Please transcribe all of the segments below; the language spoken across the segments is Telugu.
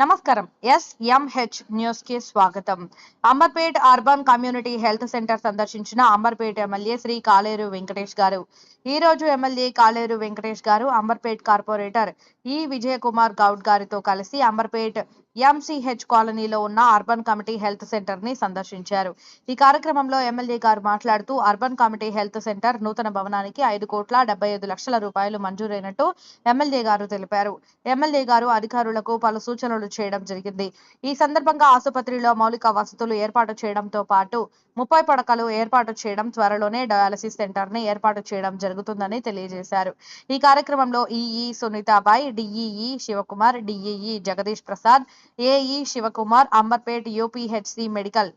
నమస్కారం. SMH న్యూస్ కి స్వాగతం. Amberpet urban community health centre సందర్శించిన అంబర్పేట్ ఎమ్మెల్యే శ్రీ కాలేరు వెంకటేష్ గారు. ఈ రోజు ఎమ్మెల్యే కాలేరు వెంకటేష్ గారు అంబర్పేట్ కార్పొరేటర్ ఈ విజయకుమార్ గౌడ్ గారితో కలిసి అంబర్పేట్ MCH కాలనీలో ఉన్న అర్బన్ కమిటీ హెల్త్ సెంటర్ ని సందర్శించారు. ఈ కార్యక్రమంలో ఎమ్మెల్యే గారు మాట్లాడుతూ అర్బన్ కమిటీ హెల్త్ సెంటర్ నూతన భవనానికి 5,75,00,000 రూపాయలు మంజూరైనట్టు ఎమ్మెల్యే గారు తెలిపారు. ఎమ్మెల్యే గారు అధికారులకు పలు సూచనలు చేయడం జరిగింది. ఈ సందర్భంగా ఆసుపత్రిలో మౌలిక వసతులు ఏర్పాటు చేయడంతో పాటు 30 పడకలు ఏర్పాటు చేయడం, త్వరలోనే డయాలసిస్ సెంటర్ ని ఏర్పాటు చేయడం జరుగుతుందని తెలియజేశారు. ఈ కార్యక్రమంలో EE Sunitabai, DEE Shivakumar, DEE Jagadish Prasad, AE Shivakumar, Amberpet UPHC medical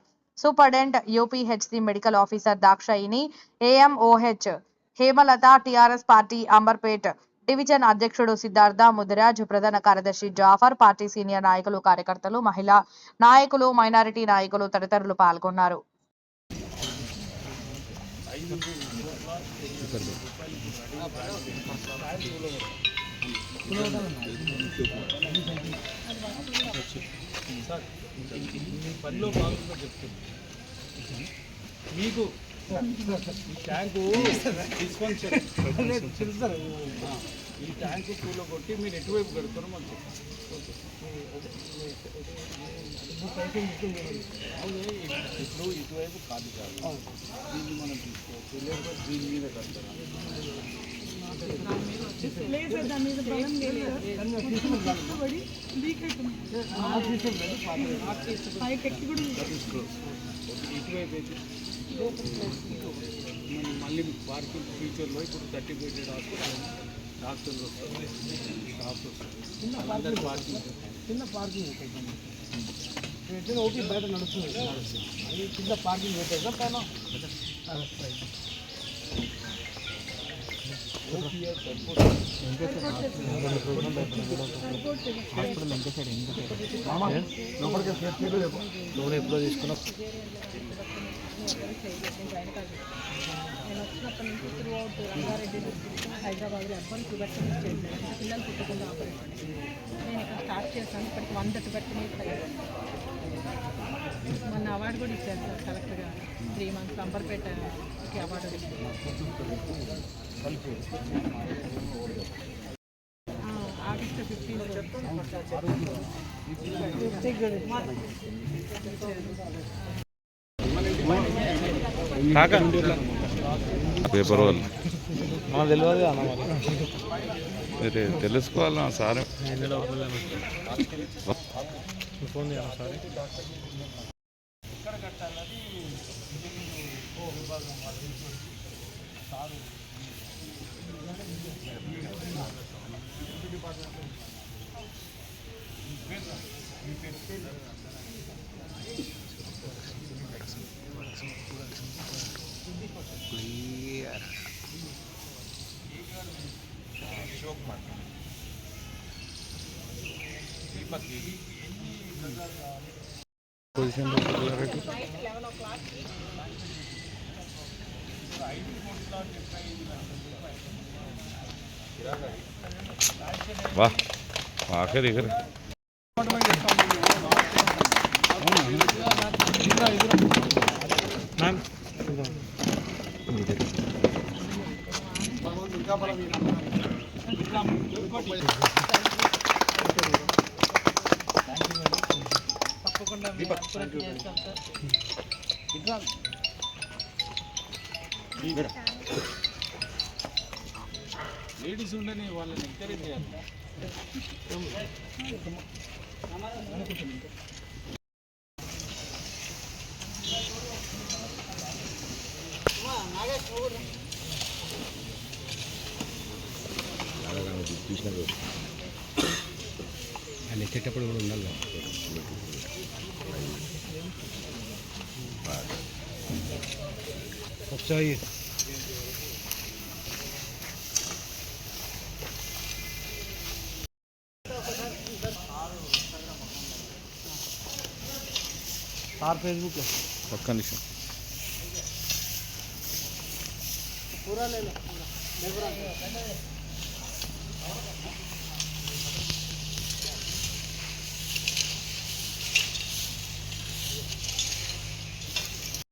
superintendent, UPHC medical officer Dakshayini, AMOH Hemalatha, TRS party Amberpet division అధ్యక్షుడు సిద్ధార్థ ముదిరాజ్, ప్రధాన కార్యదర్శి జాఫర్, పార్టీ సీనియర్ నాయకులు, కార్యకర్తలు, మహిళా నాయకులు, మైనారిటీ నాయకులు తదితరులు పాల్గొన్నారు. మీకు ఈ ట్యాంకు ఈ ట్యాంకు కూలో కొట్టి మీరు ఎటువైపు కడుతారో మాకు ఇప్పుడు ఇటువైపు ఖాళీ కాదు, దీన్ని మనం తీసుకోవచ్చు, లేకపోతే దీని మీద కడతారా? ఇటువైపు అయితే మళ్ళీ పార్కింగ్ ఫ్యూచర్లో ఇప్పుడు 30 బెడెడ్ హాస్పిటల్ డాక్టర్లు వస్తారు, స్టాఫ్ వస్తారు, అందరు పార్కింగ్ చిన్న పార్కింగ్ ఉంటుంది. ఓకే, బయట నడుస్తుంది, అది చిన్న పార్కింగ్ పెట్టేదా పైన ఎప్పుడో తీసుకున్నా. నేను వచ్చినప్పటి నుంచి త్రూ అవుట్ రంగారెడ్డి డిస్ట్రిక్ట్, హైదరాబాద్లో అర్బన్ ట్యూబెక్టమీ చేయలేదు. పిల్లలు పుట్టకుండా ఆపరేషన్ నేను ఇక్కడ స్టార్ట్ చేశాను. ఇప్పటికి 100 ట్యూబెక్టమీస్ అయ్యాయి. మొన్న అవార్డు కూడా ఇచ్చారు సార్ కలెక్టర్ గారు. 3 months అంబర్పేటకి అవార్డు ఇచ్చారు. ఆగస్టు 15 పేపర్ వాళ్ళు తెలియదు అన్న, మీరు తెలుసుకోవాలన్నా సార్. ఫోన్ చేయాలి సార్. ఎక్కడ కట్టాలని విభాగం సారు పొజిషన్ వాహ్ ఆఖరి ఇక్కడ తప్పకుండా చేస్తాం సార్. లేడీస్ ఉండని వాళ్ళని ఎంకరేజ్ చేయాలి. ఆయన ఎక్కేటప్పుడు కూడా ఉండాలి. ఒకసారి సార్ ఫేస్బుక్ ఒక్క నిమిషం. पूरा ले लो।